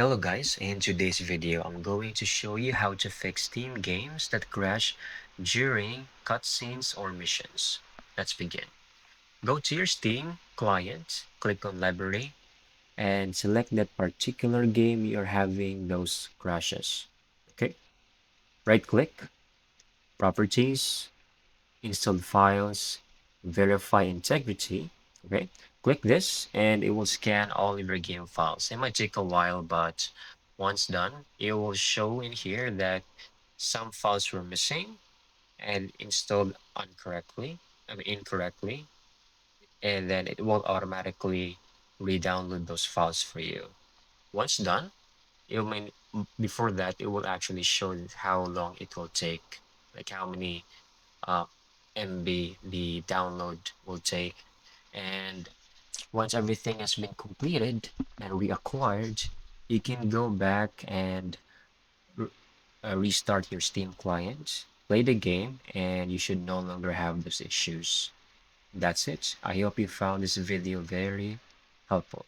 Hello guys, in today's video I'm going to show you how to fix Steam games that crash during cutscenes or missions. Let's begin. Go to your Steam client, click on Library, and select that particular game you're having those crashes. Okay, right click, Properties, Installed Files, Verify Integrity. Okay, click this and it will scan all of your game files. It might take a while, but once done, it will show in here that some files were missing and installed incorrectly, and then it will automatically re-download those files for you. Once done, it will before that it will actually show how long it will take, like how many uh, MB the download will take. And once everything has been completed and reacquired, you can go back and restart your Steam client, play the game, and you should no longer have those issues. That's it. I hope you found this video very helpful.